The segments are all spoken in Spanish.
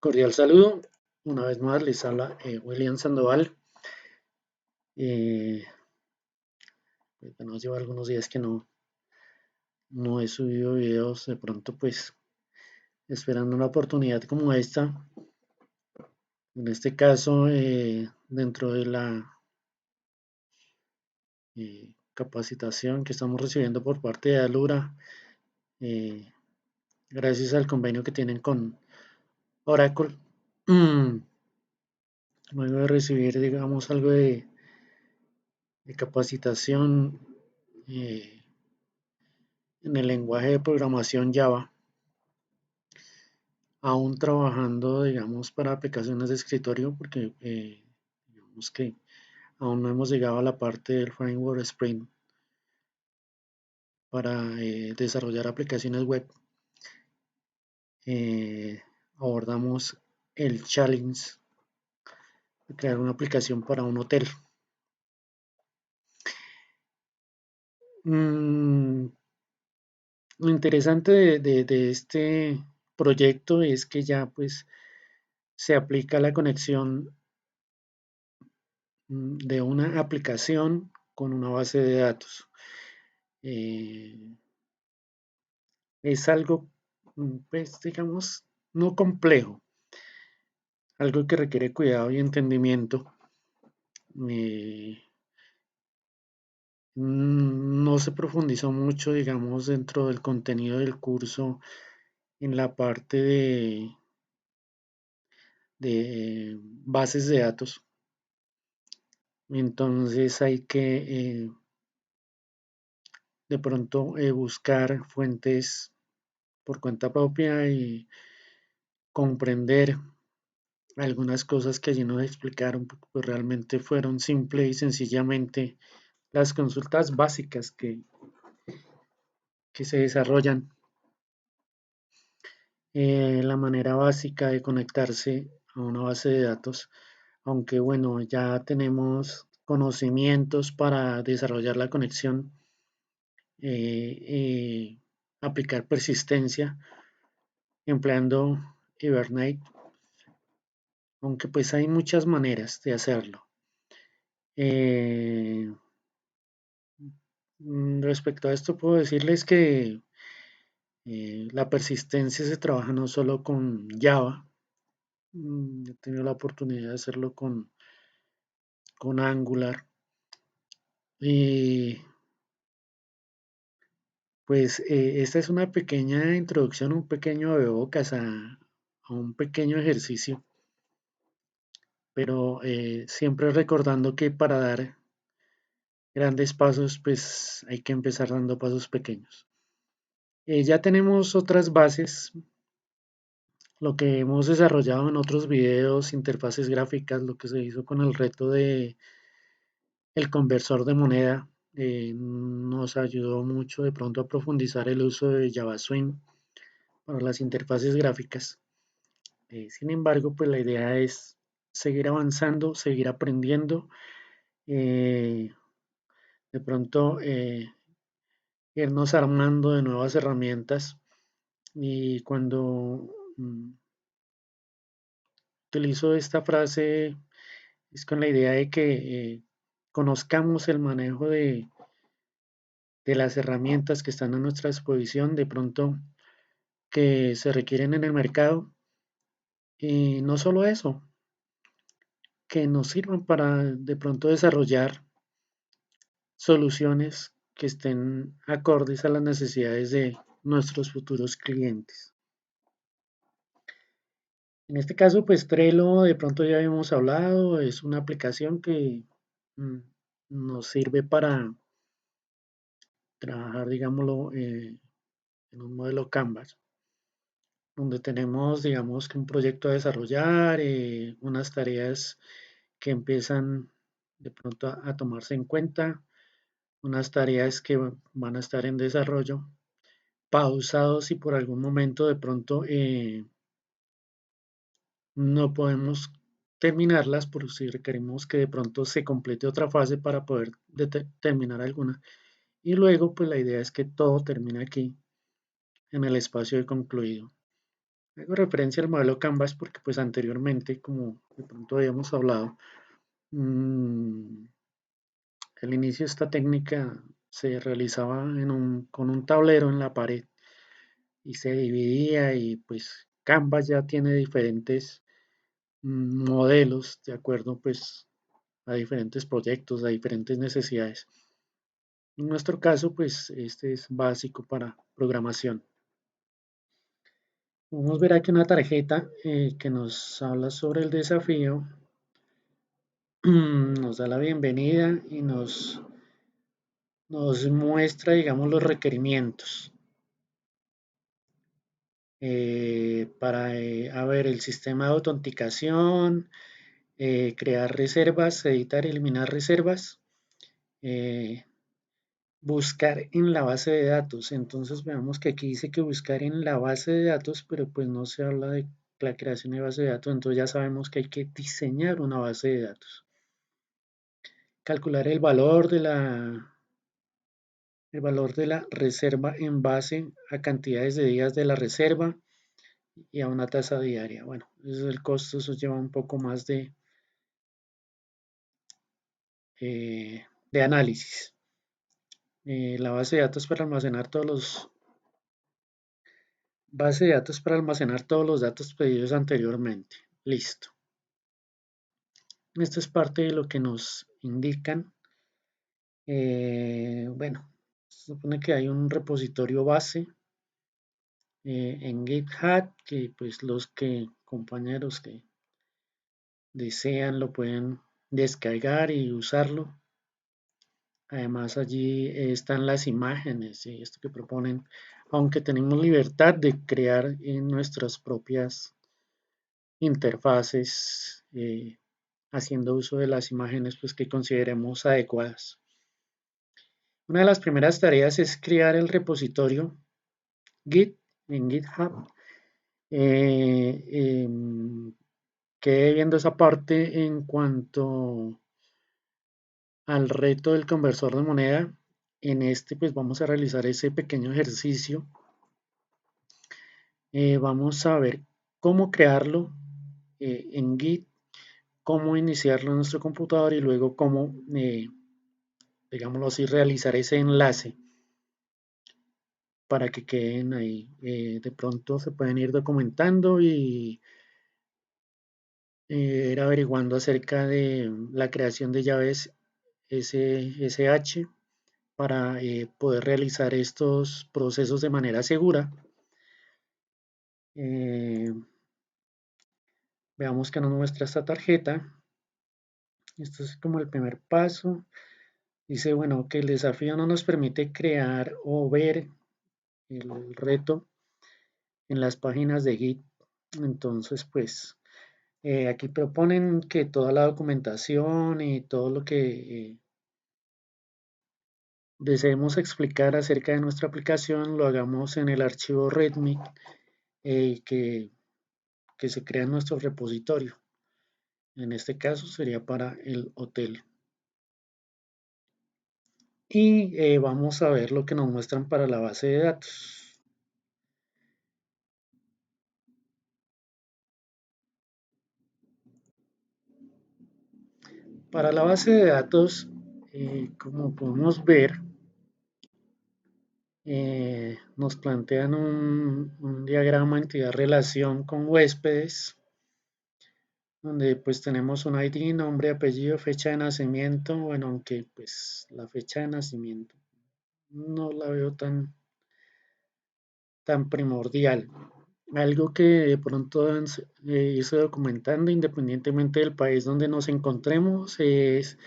Cordial saludo. Una vez más les habla William Sandoval. Eh, pues, bueno, llevo algunos días que no he subido videos. De pronto, pues, esperando una oportunidad como esta. En este caso, dentro de la capacitación que estamos recibiendo por parte de Alura, eh, gracias al convenio que tienen con Oracle, luego de recibir, digamos, algo de capacitación eh, en el lenguaje de programación Java, aún trabajando, digamos, para aplicaciones de escritorio, porque digamos que aún no hemos llegado a la parte del framework Spring para desarrollar aplicaciones web. Eh, Abordamos el challenge de crear una aplicación para un hotel. Mm, lo interesante de este proyecto es que ya pues se aplica la conexión de una aplicación con una base de datos. Eh, es algo, pues digamos, no complejo, algo que requiere cuidado y entendimiento. Eh, no se profundizó mucho, digamos, dentro del contenido del curso en la parte de bases de datos. Entonces hay que de pronto buscar fuentes por cuenta propia y comprender algunas cosas que allí nos explicaron, pues realmente fueron simple y sencillamente las consultas básicas que se desarrollan, la manera básica de conectarse a una base de datos, aunque bueno, ya tenemos conocimientos para desarrollar la conexión, aplicar persistencia empleando Hibernate, aunque pues hay muchas maneras de hacerlo. Eh, Respecto a esto puedo decirles que la persistencia se trabaja no solo con Java, he tenido la oportunidad de hacerlo con Angular. Y pues esta es una pequeña introducción, un pequeño abrebocas a un pequeño ejercicio, pero siempre recordando que para dar grandes pasos, pues hay que empezar dando pasos pequeños. Ya tenemos otras bases, lo que hemos desarrollado en otros videos, interfaces gráficas, lo que se hizo con el reto de el conversor de moneda, nos ayudó mucho de pronto a profundizar el uso de JavaSwing para las interfaces gráficas. Sin embargo, pues la idea es seguir avanzando, seguir aprendiendo, eh, de pronto irnos armando de nuevas herramientas y cuando utilizo esta frase es con la idea de que conozcamos el manejo de las herramientas que están a nuestra disposición, de pronto que se requieren en el mercado. Y no solo eso, que nos sirvan para de pronto desarrollar soluciones que estén acordes a las necesidades de nuestros futuros clientes. En este caso, pues Trello, de pronto ya habíamos hablado, es una aplicación que mm, nos sirve para trabajar, digámoslo, en un modelo Canvas, donde tenemos, digamos, que un proyecto a desarrollar, unas tareas que empiezan de pronto a tomarse en cuenta, unas tareas que van a estar en desarrollo, pausados si por algún momento de pronto no podemos terminarlas, por si requerimos que de pronto se complete otra fase para poder terminar alguna. Y luego, pues la idea es que todo termine aquí en el espacio de concluido. Hago referencia al modelo Canvas porque pues anteriormente, como de pronto habíamos hablado, mm, al inicio esta técnica se realizaba con un tablero en la pared y se dividía y pues Canvas ya tiene diferentes modelos de acuerdo pues a diferentes proyectos, a diferentes necesidades. En nuestro caso pues este es básico para programación. Vamos a ver aquí una tarjeta que nos habla sobre el desafío, nos da la bienvenida y nos muestra, digamos, los requerimientos para, a ver, el sistema de autenticación, crear reservas, editar, eliminar reservas, eh, buscar en la base de datos. Entonces veamos que aquí dice que buscar en la base de datos, pero pues no se habla de la creación de base de datos, entonces ya sabemos que hay que diseñar una base de datos. Calcular el valor de la reserva en base a cantidades de días de la reserva y a una tasa diaria. Bueno, eso es el costo, eso lleva un poco más de análisis. La base de datos para almacenar todos los datos pedidos anteriormente. Listo. Esto es parte de lo que nos indican. Bueno, se supone que hay un repositorio base en GitHub que pues los compañeros que desean lo pueden descargar y usarlo. Además allí están las imágenes y esto que proponen, aunque tenemos libertad de crear en nuestras propias interfaces, haciendo uso de las imágenes pues, que consideremos adecuadas. Una de las primeras tareas es crear el repositorio Git en GitHub. Quedé viendo esa parte en cuanto al reto del conversor de moneda. En este pues vamos a realizar ese pequeño ejercicio. Vamos a ver cómo crearlo en Git, cómo iniciarlo en nuestro computador y luego cómo, digámoslo así, realizar ese enlace para que queden ahí. De pronto se pueden ir documentando y ir averiguando acerca de la creación de llaves SSH para poder realizar estos procesos de manera segura. Veamos que nos muestra esta tarjeta. Esto es como el primer paso. Dice, bueno, que el desafío no nos permite crear o ver el reto en las páginas de Git. Entonces, pues, aquí proponen que toda la documentación y todo lo que deseemos explicar acerca de nuestra aplicación lo hagamos en el archivo README que se crea en nuestro repositorio. En este caso sería para el hotel. Y vamos a ver lo que nos muestran para la base de datos. Para la base de datos, como podemos ver, nos plantean un diagrama entidad-relación con huéspedes, donde pues tenemos un ID, nombre, apellido, fecha de nacimiento, bueno, aunque pues la fecha de nacimiento no la veo tan primordial. Algo que de pronto deben irse documentando independientemente del país donde nos encontremos es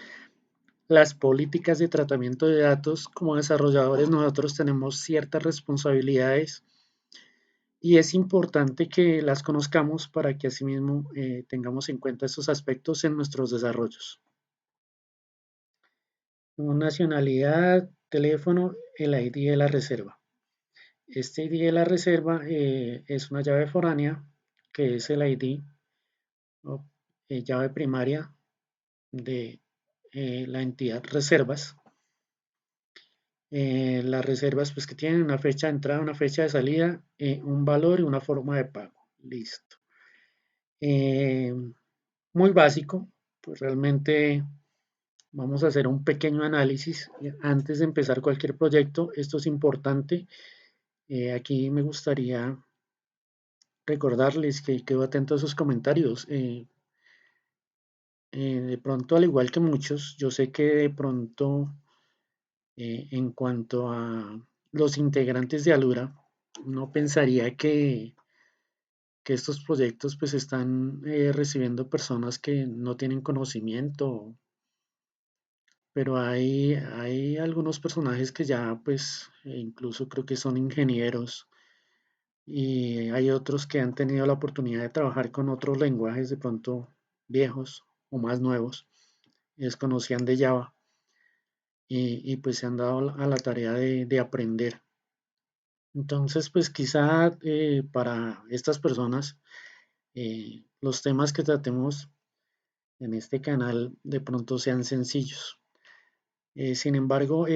las políticas de tratamiento de datos. Como desarrolladores nosotros tenemos ciertas responsabilidades y es importante que las conozcamos para que asimismo tengamos en cuenta estos aspectos en nuestros desarrollos. Nacionalidad, teléfono, el ID de la reserva. Este ID de la reserva es una llave foránea que es el ID o llave primaria de la entidad reservas. Las reservas pues que tienen una fecha de entrada, una fecha de salida, un valor y una forma de pago. Listo. Eh, Muy básico, pues realmente vamos a hacer un pequeño análisis antes de empezar cualquier proyecto. Esto es importante. Aquí me gustaría recordarles que quedo atento a sus comentarios. De pronto, al igual que muchos, yo sé que de pronto, en cuanto a los integrantes de Alura, no pensaría que estos proyectos pues están recibiendo personas que no tienen conocimiento, pero hay algunos personajes que ya pues incluso creo que son ingenieros y hay otros que han tenido la oportunidad de trabajar con otros lenguajes de pronto viejos o más nuevos, desconocían de Java pues se han dado a la tarea de aprender. Entonces pues quizá para estas personas los temas que tratemos en este canal de pronto sean sencillos. Sin embargo,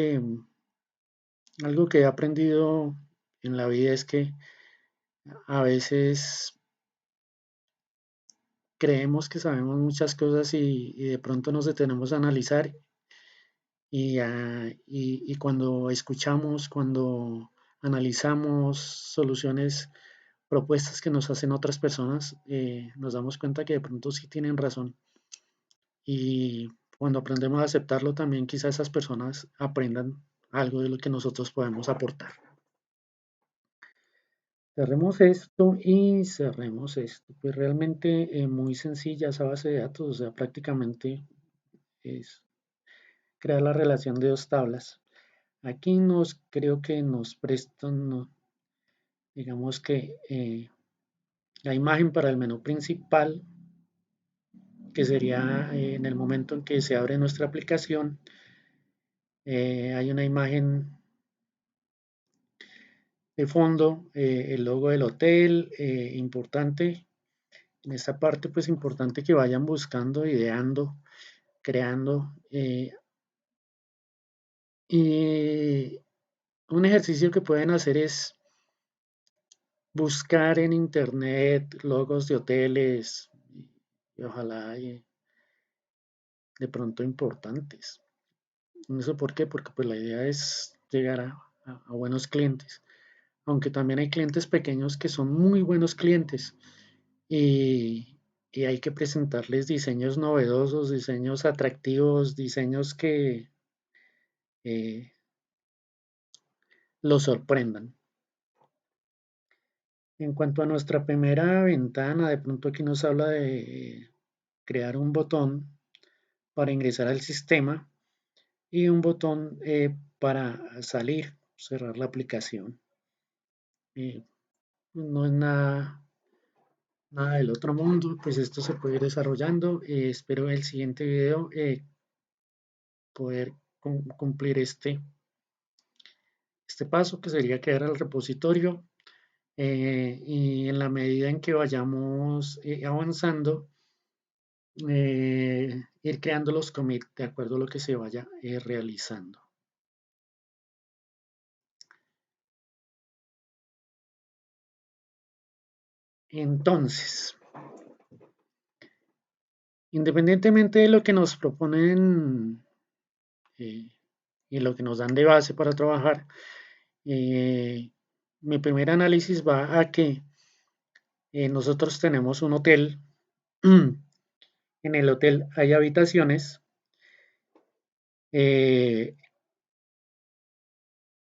algo que he aprendido en la vida es que a veces creemos que sabemos muchas cosas y de pronto nos detenemos a analizar y cuando escuchamos, cuando analizamos soluciones, propuestas que nos hacen otras personas, nos damos cuenta que de pronto sí tienen razón. Y cuando aprendemos a aceptarlo, también quizá esas personas aprendan algo de lo que nosotros podemos aportar. Cerremos esto y cerremos esto. Pues realmente muy sencilla esa base de datos, o sea, prácticamente es crear la relación de dos tablas. Aquí creo que nos prestan, digamos que la imagen para el menú principal, que sería en el momento en que se abre nuestra aplicación, hay una imagen de fondo, el logo del hotel, importante. En esta parte, pues importante que vayan buscando, ideando, creando. Y un ejercicio que pueden hacer es buscar en internet logos de hoteles y ojalá de pronto importantes. ¿Eso por qué? Porque pues la idea es llegar a buenos clientes. Aunque también hay clientes pequeños que son muy buenos clientes y hay que presentarles diseños novedosos, diseños atractivos, diseños que eh, los sorprendan. En cuanto a nuestra primera ventana, de pronto aquí nos habla de crear un botón para ingresar al sistema y un botón para salir, cerrar la aplicación. Eh, no es nada del otro mundo, pues esto se puede ir desarrollando. Espero en el siguiente video poder cumplir este paso, que sería crear el repositorio. Y en la medida en que vayamos avanzando, ir creando los commits de acuerdo a lo que se vaya realizando. Entonces, independientemente de lo que nos proponen eh, y lo que nos dan de base para trabajar, mi primer análisis va a que nosotros tenemos un hotel. En el hotel hay habitaciones. eh,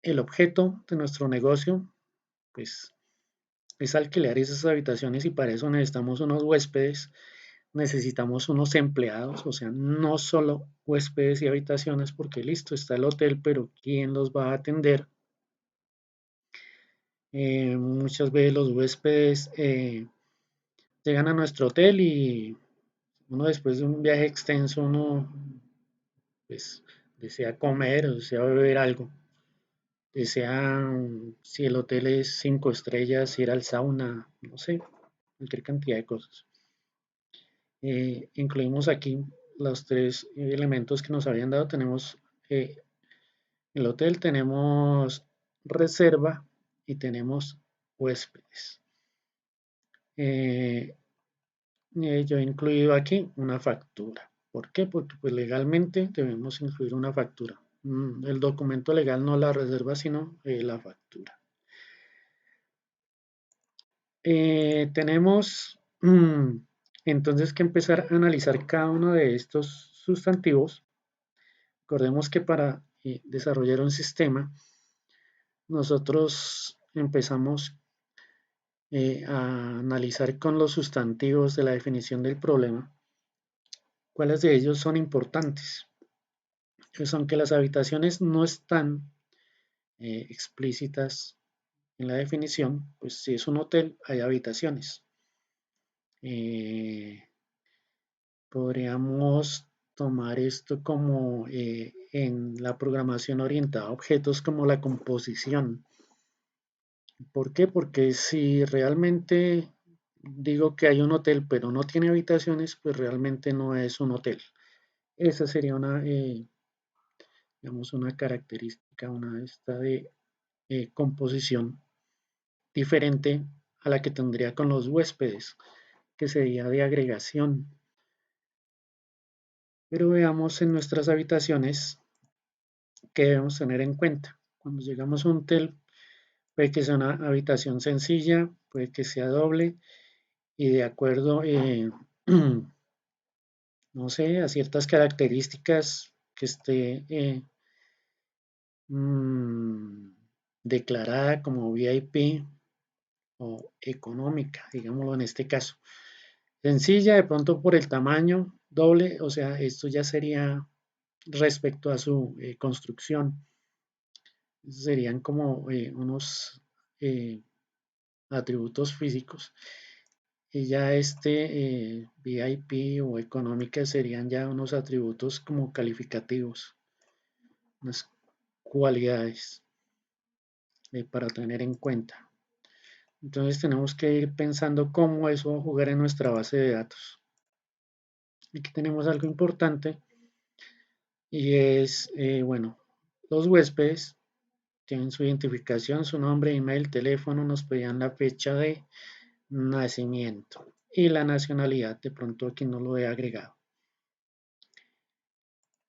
el objeto de nuestro negocio, pues, es alquilar esas habitaciones y para eso necesitamos unos huéspedes, necesitamos unos empleados, o sea, no solo huéspedes y habitaciones, porque listo, está el hotel, pero ¿quién los va a atender? Muchas veces los huéspedes llegan a nuestro hotel y uno después de un viaje extenso, uno pues desea comer o desea beber algo, desea, si el hotel es 5 estrellas, ir al sauna, no sé, cualquier cantidad de cosas. Incluimos aquí los tres elementos que nos habían dado. Tenemos el hotel, tenemos reserva y tenemos huéspedes. Eh, yo he incluido aquí una factura. ¿Por qué? Porque pues legalmente debemos incluir una factura. El documento legal no la reserva, sino la factura. Tenemos entonces que empezar a analizar cada uno de estos sustantivos. Recordemos que para desarrollar un sistema, nosotros empezamos a analizar con los sustantivos de la definición del problema, cuáles de ellos son importantes. Pues aunque las habitaciones no están explícitas en la definición, pues si es un hotel hay habitaciones. Eh, Podríamos tomar esto como en la programación orientada a objetos como la composición. ¿Por qué? Porque si realmente digo que hay un hotel pero no tiene habitaciones, pues realmente no es un hotel. Esa sería una, digamos, una característica, una esta de composición diferente a la que tendría con los huéspedes, que sería de agregación. Pero veamos en nuestras habitaciones qué debemos tener en cuenta. Cuando llegamos a un hotel, puede que sea una habitación sencilla, puede que sea doble y de acuerdo, no sé, a ciertas características que esté mm, declarada como VIP o económica, digámoslo en este caso. Sencilla, de pronto por el tamaño, doble, o sea, esto ya sería respecto a su construcción. Serían como unos atributos físicos. Y ya VIP o económica serían ya unos atributos como calificativos, unas cualidades para tener en cuenta. Entonces tenemos que ir pensando cómo eso va a jugar en nuestra base de datos. Aquí tenemos algo importante y es, bueno, los huéspedes tienen su identificación, su nombre, email, teléfono, nos pedían la fecha de nacimiento y la nacionalidad, de pronto aquí no lo he agregado.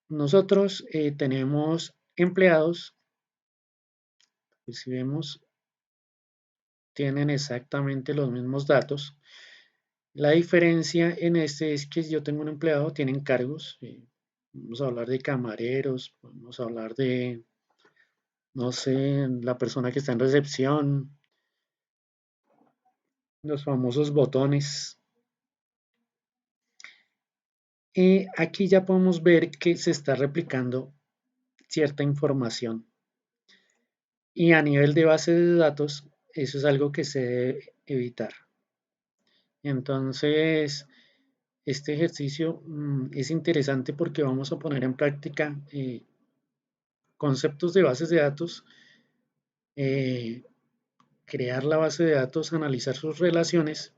Nosotros tenemos empleados, que si vemos, tienen exactamente los mismos datos. La diferencia en este es que si yo tengo un empleado, tienen cargos. Vamos a hablar de camareros, vamos a hablar de, no sé, la persona que está en recepción, los famosos botones. Y aquí ya podemos ver que se está replicando cierta información. Y a nivel de base de datos, eso es algo que se debe evitar. Entonces, este ejercicio es interesante porque vamos a poner en práctica conceptos de bases de datos, eh, crear la base de datos, analizar sus relaciones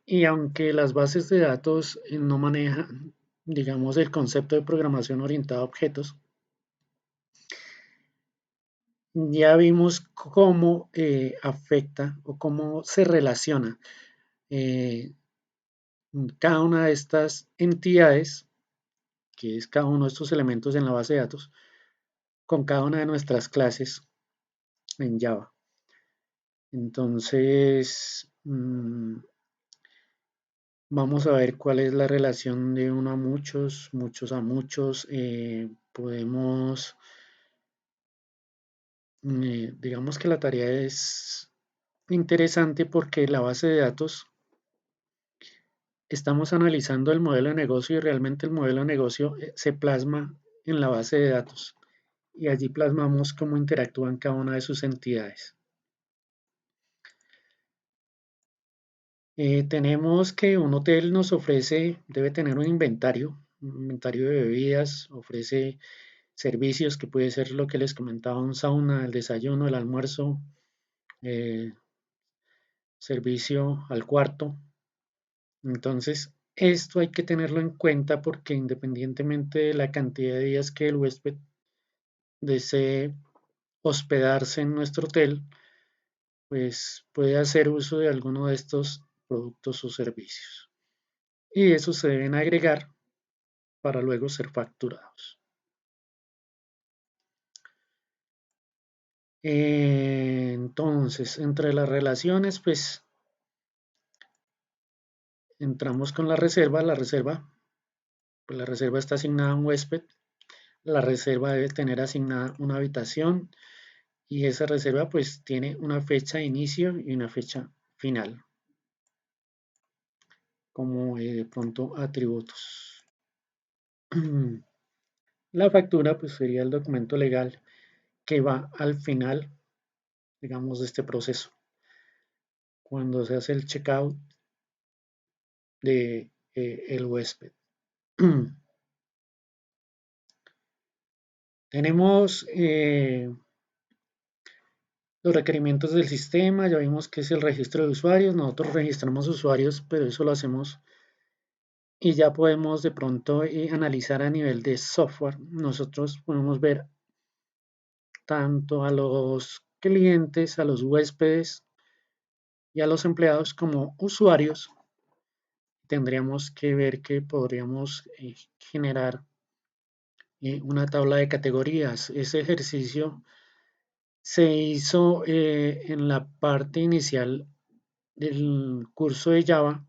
y aunque las bases de datos no manejan, digamos, el concepto de programación orientada a objetos, ya vimos cómo afecta o cómo se relaciona eh, cada una de estas entidades, que es cada uno de estos elementos en la base de datos, con cada una de nuestras clases en Java. Entonces, vamos a ver cuál es la relación de uno a muchos, muchos a muchos. Podemos, digamos que la tarea es interesante porque la base de datos estamos analizando el modelo de negocio y realmente el modelo de negocio se plasma en la base de datos y allí plasmamos cómo interactúan cada una de sus entidades. Tenemos que un hotel nos ofrece, debe tener un inventario de bebidas, ofrece servicios que puede ser lo que les comentaba, un sauna, el desayuno, el almuerzo, eh, servicio al cuarto. Entonces, esto hay que tenerlo en cuenta porque independientemente de la cantidad de días que el huésped desee hospedarse en nuestro hotel, pues puede hacer uso de alguno de estos productos o servicios. Y esos se deben agregar para luego ser facturados. Entonces, entre las relaciones, pues entramos con la reserva. Pues la reserva está asignada a un huésped. La reserva debe tener asignada una habitación y esa reserva pues tiene una fecha de inicio y una fecha final como de pronto atributos. La factura pues sería el documento legal que va al final, digamos, de este proceso, cuando se hace el checkout de el huésped. Tenemos los requerimientos del sistema, ya vimos que es el registro de usuarios, nosotros registramos usuarios, pero eso lo hacemos y ya podemos de pronto analizar a nivel de software. Nosotros podemos ver tanto a los clientes, a los huéspedes y a los empleados como usuarios. Tendríamos que ver que podríamos generar una tabla de categorías. Ese ejercicio se hizo en la parte inicial del curso de Java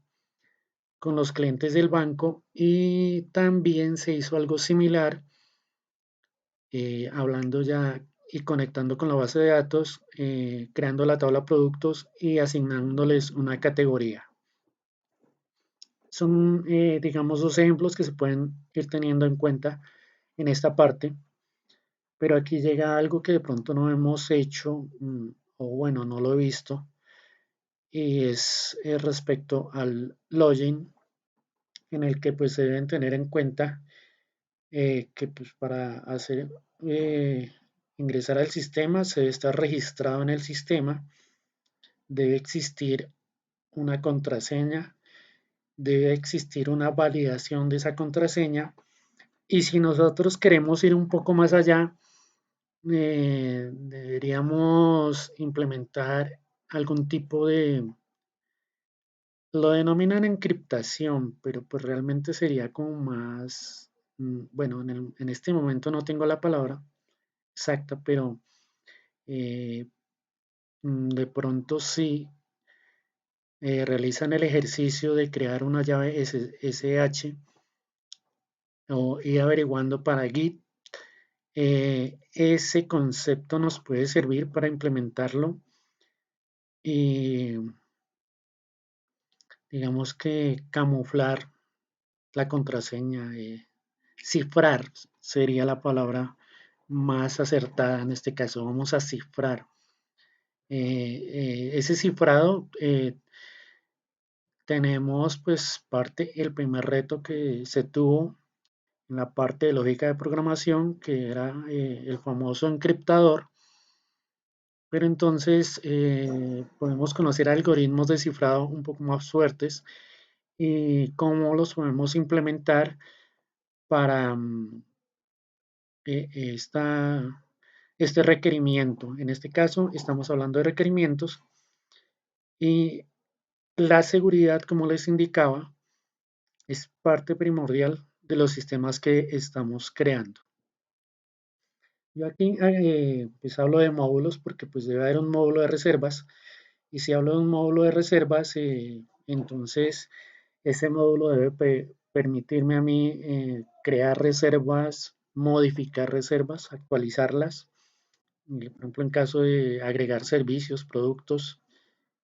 con los clientes del banco y también se hizo algo similar hablando ya y conectando con la base de datos, creando la tabla productos y asignándoles una categoría. Son, digamos, dos ejemplos que se pueden ir teniendo en cuenta en esta parte, pero aquí llega algo que de pronto no hemos hecho, o bueno, no lo he visto, y es respecto al login, en el que pues se deben tener en cuenta que pues para hacer ingresar al sistema se debe estar registrado en el sistema, debe existir una contraseña, debe existir una validación de esa contraseña y si nosotros queremos ir un poco más allá, deberíamos implementar algún tipo de, lo denominan encriptación, pero pues realmente sería como más, bueno, en este momento no tengo la palabra exacta, pero eh, de pronto sí realizan el ejercicio de crear una llave SSH o ir averiguando para Git, ese concepto nos puede servir para implementarlo y digamos que camuflar la contraseña, cifrar sería la palabra más acertada en este caso. Vamos a cifrar. Ese cifrado tenemos pues el primer reto que se tuvo en la parte de lógica de programación, que era el famoso encriptador, pero entonces podemos conocer algoritmos de cifrado un poco más fuertes y cómo los podemos implementar para este requerimiento. En este caso estamos hablando de requerimientos y la seguridad, como les indicaba, es parte primordial de los sistemas que estamos creando. Yo aquí pues hablo de módulos porque pues debe haber un módulo de reservas y si hablo de un módulo de reservas, entonces ese módulo debe permitirme a mí crear reservas, modificar reservas, actualizarlas, por ejemplo en caso de agregar servicios, productos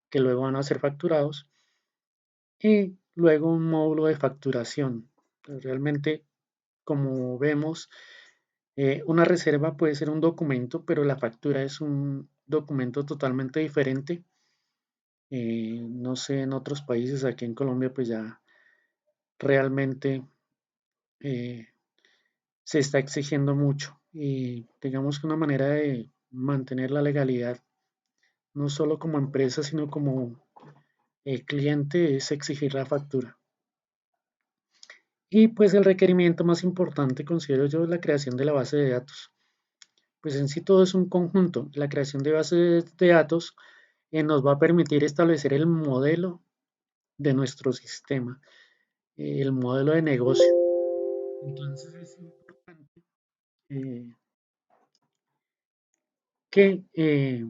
que luego van a ser facturados y luego un módulo de facturación. Pues, realmente, como vemos, una reserva puede ser un documento, pero la factura es un documento totalmente diferente. No sé, en otros países, aquí en Colombia, pues ya realmente eh, se está exigiendo mucho y digamos que una manera de mantener la legalidad, no solo como empresa, sino como cliente, es exigir la factura. Y pues el requerimiento más importante, considero yo, es la creación de la base de datos. Pues en sí todo es un conjunto. La creación de bases de datos nos va a permitir establecer el modelo de nuestro sistema, el modelo de negocio. Entonces es importante eh, que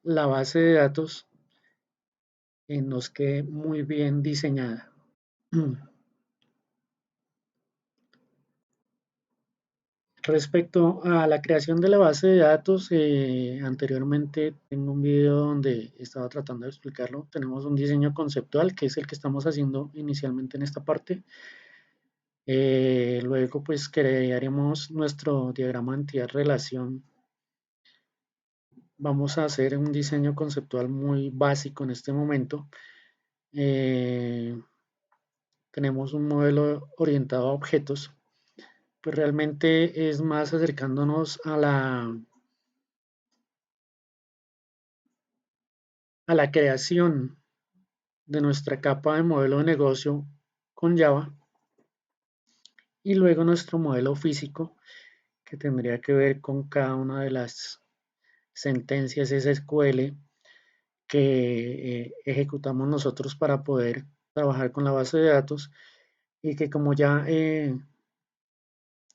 la base de datos nos quede muy bien diseñada. Respecto a la creación de la base de datos, anteriormente tengo un video donde estaba tratando de explicarlo. Tenemos un diseño conceptual, que es el que estamos haciendo inicialmente en esta parte. Luego, pues crearemos nuestro diagrama de entidad-relación. Vamos a hacer un diseño conceptual muy básico en este momento. Eh, Tenemos un modelo orientado a objetos, pues realmente es más acercándonos a la creación de nuestra capa de modelo de negocio con Java y luego nuestro modelo físico que tendría que ver con cada una de las sentencias SQL que ejecutamos nosotros para poder trabajar con la base de datos y que como ya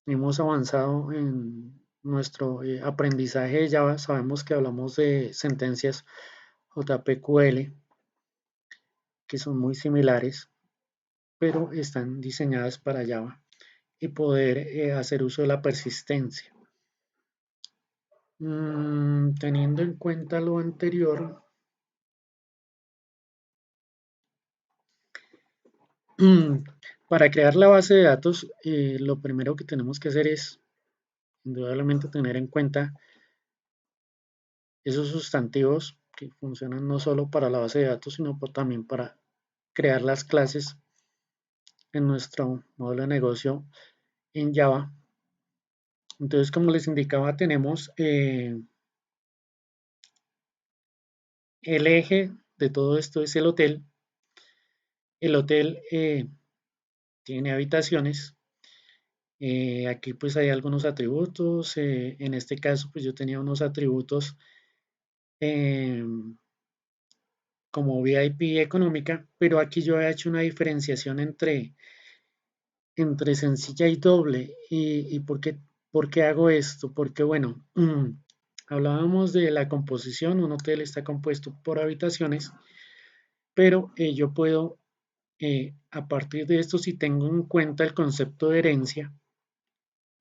hemos avanzado en nuestro aprendizaje de Java, sabemos que hablamos de sentencias JPQL que son muy similares, pero están diseñadas para Java y poder hacer uso de la persistencia. Teniendo en cuenta lo anterior, para crear la base de datos, lo primero que tenemos que hacer es indudablemente tener en cuenta esos sustantivos que funcionan no solo para la base de datos, sino también para crear las clases en nuestro modelo de negocio en Java. Entonces, como les indicaba, tenemos el eje de todo esto es el hotel. El hotel tiene habitaciones. Aquí pues hay algunos atributos. En este caso pues yo tenía unos atributos eh, como VIP económica, pero aquí yo he hecho una diferenciación entre sencilla y doble. ¿Y por qué hago esto? Porque bueno, hablábamos de la composición. Un hotel está compuesto por habitaciones, pero yo puedo, a partir de esto, si tengo en cuenta el concepto de herencia,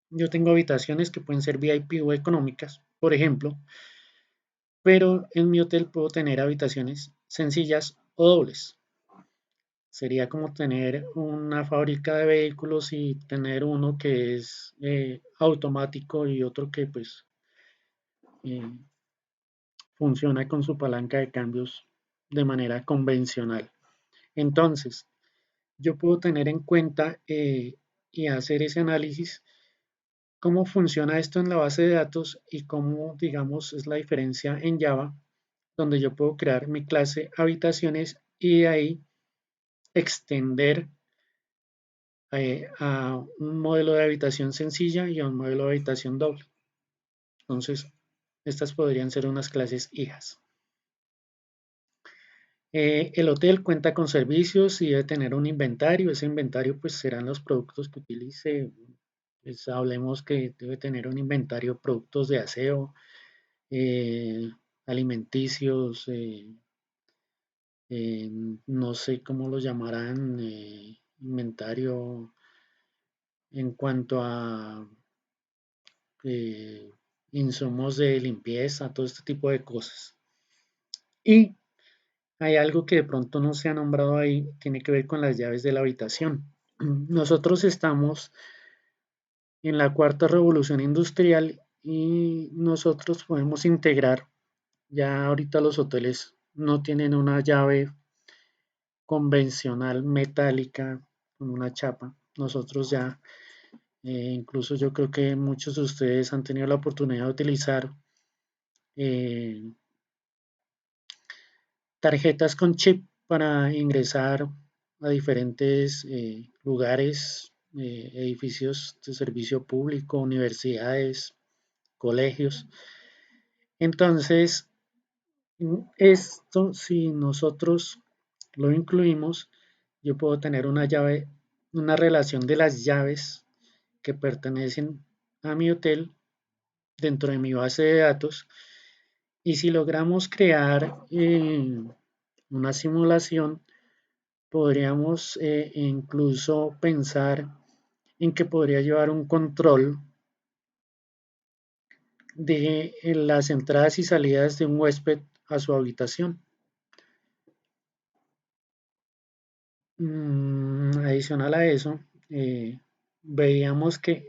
yo tengo habitaciones que pueden ser VIP o económicas, por ejemplo, pero en mi hotel puedo tener habitaciones sencillas o dobles. Sería como tener una fábrica de vehículos y tener uno que es automático y otro que pues eh, funciona con su palanca de cambios de manera convencional. Entonces, yo puedo tener en cuenta y hacer ese análisis cómo funciona esto en la base de datos y cómo, digamos, es la diferencia en Java, donde yo puedo crear mi clase habitaciones y de ahí extender a un modelo de habitación sencilla y a un modelo de habitación doble. Entonces, estas podrían ser unas clases hijas. El hotel cuenta con servicios y debe tener un inventario. Ese inventario pues serán los productos que utilice. Pues, hablemos que debe tener un inventario de productos de aseo, eh, alimenticios, no sé cómo lo llamarán, inventario en cuanto a eh, insumos de limpieza, todo este tipo de cosas. Y hay algo que de pronto no se ha nombrado ahí, tiene que ver con las llaves de la habitación. Nosotros estamos en la cuarta revolución industrial y nosotros podemos integrar, ya ahorita los hoteles no tienen una llave convencional metálica con una chapa. Nosotros ya, incluso yo creo que muchos de ustedes han tenido la oportunidad de utilizar eh, tarjetas con chip para ingresar a diferentes lugares, edificios de servicio público, universidades, colegios. Entonces, esto si nosotros lo incluimos, yo puedo tener una llave, una relación de las llaves que pertenecen a mi hotel dentro de mi base de datos. Y si logramos crear una simulación, podríamos incluso pensar en que podría llevar un control de las entradas y salidas de un huésped a su habitación. Adicional a eso, veíamos que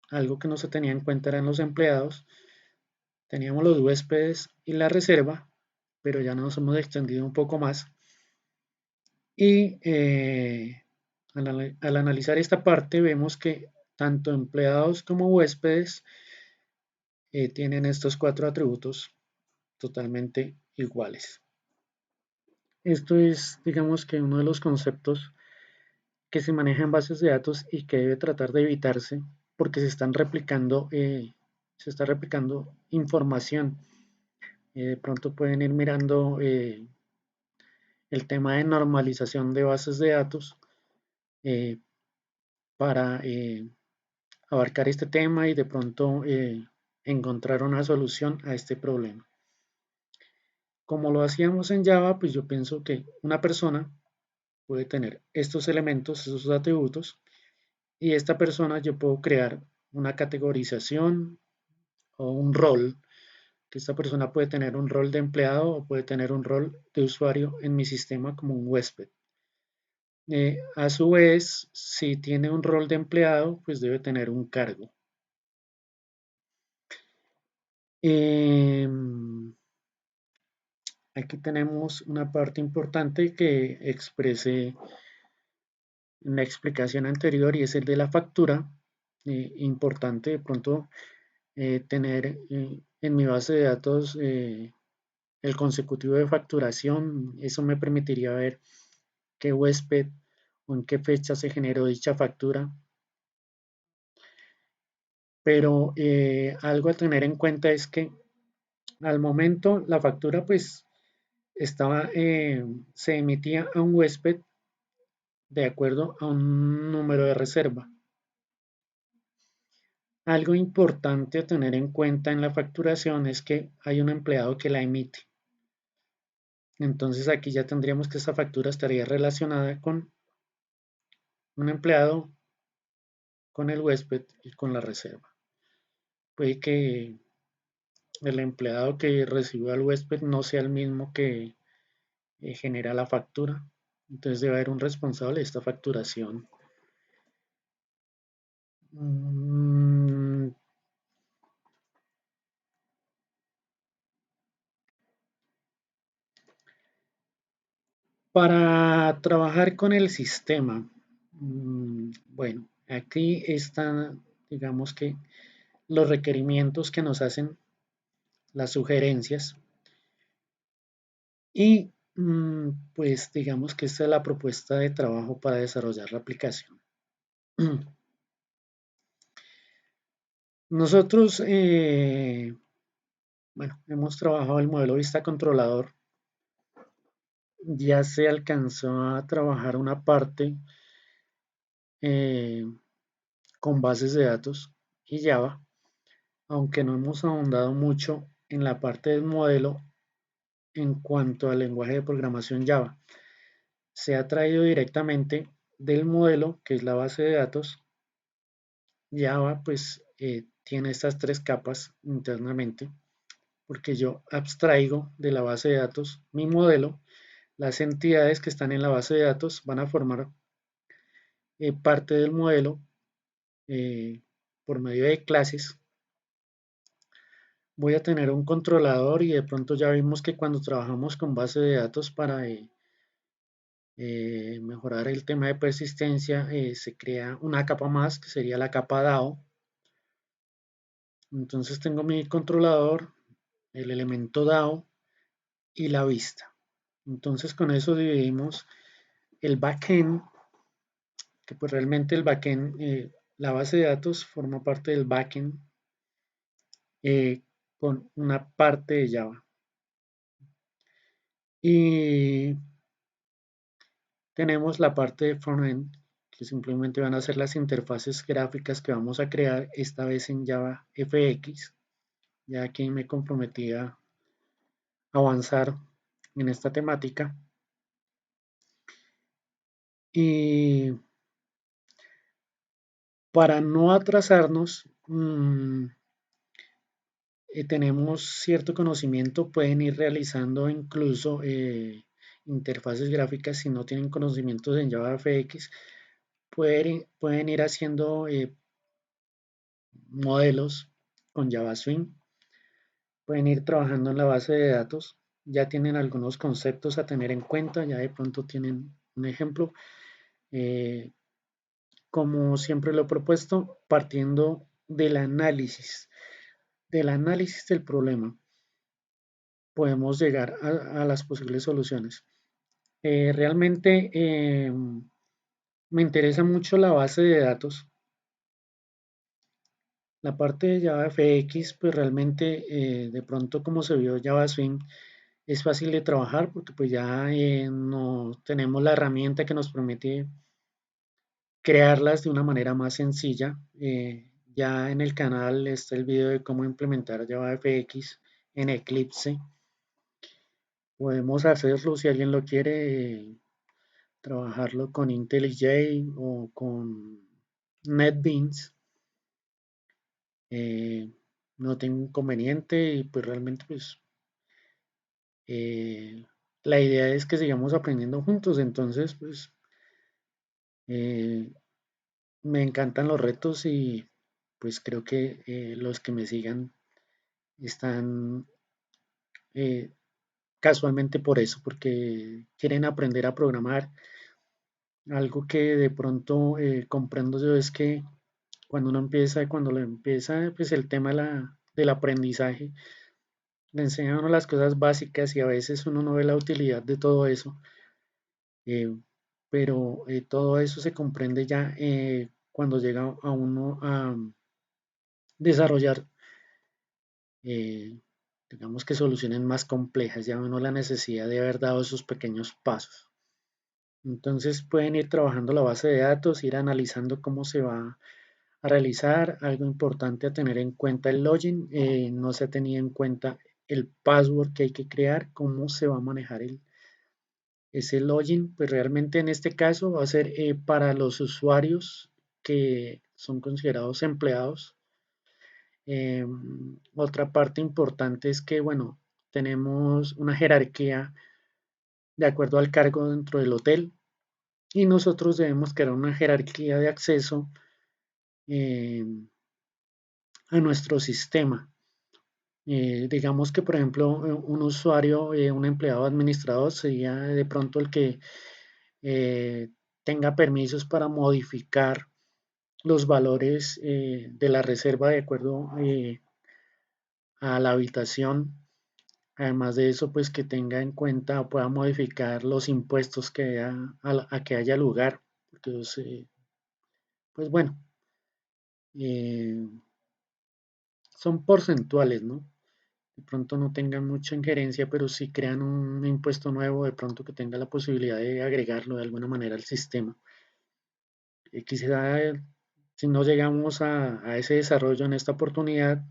algo que no se tenía en cuenta eran los empleados. Teníamos los huéspedes y la reserva, pero ya nos hemos extendido un poco más. Y al analizar esta parte vemos que tanto empleados como huéspedes tienen estos cuatro atributos totalmente iguales. Esto es, digamos que uno de los conceptos que se maneja en bases de datos y que debe tratar de evitarse porque se está replicando información. De pronto pueden ir mirando el tema de normalización de bases de datos eh, para abarcar este tema y de pronto encontrar una solución a este problema. Como lo hacíamos en Java, pues yo pienso que una persona puede tener estos elementos, estos atributos, y esta persona yo puedo crear una categorización o un rol, que esta persona puede tener un rol de empleado o puede tener un rol de usuario en mi sistema como un huésped. A su vez, si tiene un rol de empleado, pues debe tener un cargo. Aquí tenemos una parte importante que expresé en la explicación anterior y es el de la factura. Importante de pronto tener en mi base de datos el consecutivo de facturación. Eso me permitiría ver qué huésped o en qué fecha se generó dicha factura. Pero algo a tener en cuenta es que al momento la factura pues se emitía a un huésped de acuerdo a un número de reserva. Algo importante a tener en cuenta en la facturación es que hay un empleado que la emite. Entonces aquí ya tendríamos que esa factura estaría relacionada con un empleado, con el huésped y con la reserva. Puede que el empleado que recibió al huésped no sea el mismo que genera la factura. Entonces debe haber un responsable de esta facturación. Mm, Para trabajar con el sistema, bueno, aquí están, digamos que los requerimientos que nos hacen las sugerencias y pues digamos que esta es la propuesta de trabajo para desarrollar la aplicación. Nosotros, bueno, hemos trabajado el modelo vista controlador, ya se alcanzó a trabajar una parte eh, con bases de datos y Java, aunque no hemos ahondado mucho en la parte del modelo en cuanto al lenguaje de programación Java. Se ha traído directamente del modelo, que es la base de datos. Java pues tiene estas tres capas internamente, porque yo abstraigo de la base de datos mi modelo. Las entidades que están en la base de datos van a formar parte del modelo eh, por medio de clases. Voy a tener un controlador y de pronto ya vimos que cuando trabajamos con base de datos para mejorar el tema de persistencia, se crea una capa más que sería la capa DAO. Entonces tengo mi controlador, el elemento DAO y la vista. Entonces con eso dividimos el backend, que pues realmente el backend, la base de datos forma parte del backend con una parte de Java. Y tenemos la parte de frontend, que simplemente van a ser las interfaces gráficas que vamos a crear, esta vez en Java FX. Ya aquí me comprometí a avanzar en esta temática. Y para no atrasarnos, tenemos cierto conocimiento, pueden ir realizando incluso interfaces gráficas si no tienen conocimientos en JavaFX, pueden ir haciendo modelos con JavaSwing, pueden ir trabajando en la base de datos, ya tienen algunos conceptos a tener en cuenta, ya de pronto tienen un ejemplo. eh, como siempre lo he propuesto, partiendo del análisis del problema, podemos llegar a las posibles soluciones. Realmente me interesa mucho la base de datos. La parte de JavaFX, pues realmente de pronto como se vio Java Swing, es fácil de trabajar porque pues ya no tenemos la herramienta que nos permite crearlas de una manera más sencilla. Ya en el canal está el video de cómo implementar JavaFX en Eclipse. Podemos hacerlo si alguien lo quiere, trabajarlo con IntelliJ o con NetBeans. Eh, no tengo inconveniente y pues realmente pues eh, la idea es que sigamos aprendiendo juntos. Entonces pues eh, me encantan los retos y pues creo que los que me sigan están eh, casualmente por eso, porque quieren aprender a programar. Algo que de pronto comprendo yo es que cuando lo empieza, pues el tema del aprendizaje, le enseñan a uno las cosas básicas y a veces uno no ve la utilidad de todo eso, eh, pero todo eso se comprende ya cuando llega a uno a desarrollar, eh, digamos que soluciones más complejas, ya uno la necesidad de haber dado esos pequeños pasos. Entonces pueden ir trabajando la base de datos, ir analizando cómo se va a realizar. Algo importante a tener en cuenta el login, no se ha tenido en cuenta el password que hay que crear, cómo se va a manejar ese login. Pues realmente en este caso va a ser para los usuarios que son considerados empleados. Otra parte importante es que, bueno, tenemos una jerarquía de acuerdo al cargo dentro del hotel y nosotros debemos crear una jerarquía de acceso eh, a nuestro sistema. Digamos que, por ejemplo, un usuario, un empleado administrador sería de pronto el que eh, tenga permisos para modificar los valores de la reserva de acuerdo a la habitación. Además de eso, pues que tenga en cuenta o pueda modificar los impuestos a que haya lugar. Porque, pues bueno, eh, son porcentuales, ¿no? De pronto no tengan mucha injerencia, pero si crean un impuesto nuevo, de pronto que tenga la posibilidad de agregarlo de alguna manera al sistema. Quizá si no llegamos a ese desarrollo en esta oportunidad,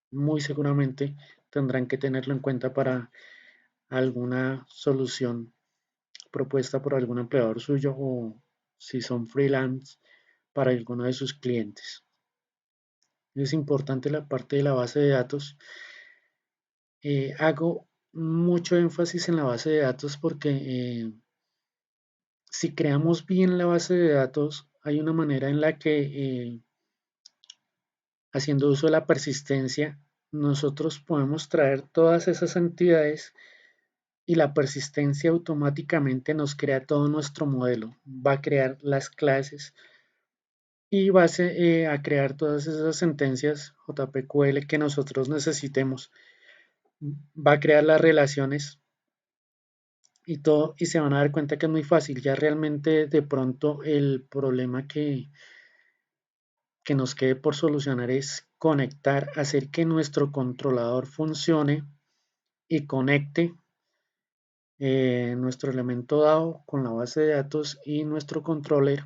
muy seguramente tendrán que tenerlo en cuenta para alguna solución propuesta por algún empleador suyo o si son freelance para alguno de sus clientes. Es importante la parte de la base de datos. Hago mucho énfasis en la base de datos porque si creamos bien la base de datos, hay una manera en la que, haciendo uso de la persistencia, nosotros podemos traer todas esas entidades y la persistencia automáticamente nos crea todo nuestro modelo. Va a crear las clases y va a crear todas esas sentencias JPQL que nosotros necesitemos. Va a crear las relaciones y todo, y se van a dar cuenta que es muy fácil. Ya realmente de pronto el problema que nos quede por solucionar es conectar, hacer que nuestro controlador funcione y conecte nuestro elemento dado con la base de datos y nuestro controller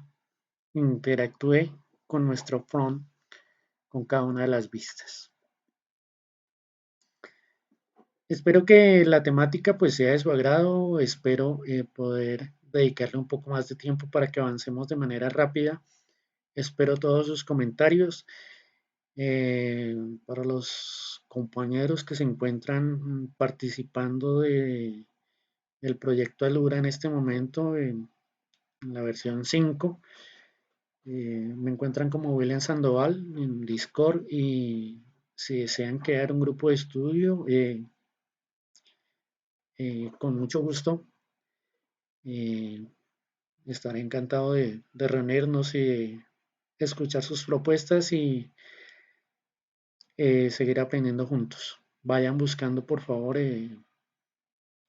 interactúe con nuestro front con cada una de las vistas. Espero que la temática pues sea de su agrado, espero poder dedicarle un poco más de tiempo para que avancemos de manera rápida. Espero todos sus comentarios. Para los compañeros que se encuentran participando del proyecto Alura en este momento, en la versión 5, me encuentran como William Sandoval en Discord y si desean crear un grupo de estudio, con mucho gusto, eh, estaré encantado de reunirnos y de escuchar sus propuestas y seguir aprendiendo juntos. Vayan buscando, por favor,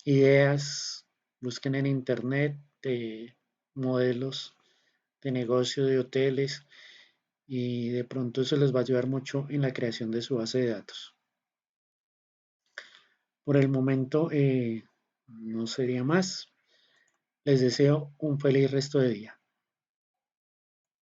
ideas, busquen en internet de modelos de negocio de hoteles y de pronto eso les va a ayudar mucho en la creación de su base de datos. Por el momento no sería más. Les deseo un feliz resto de día.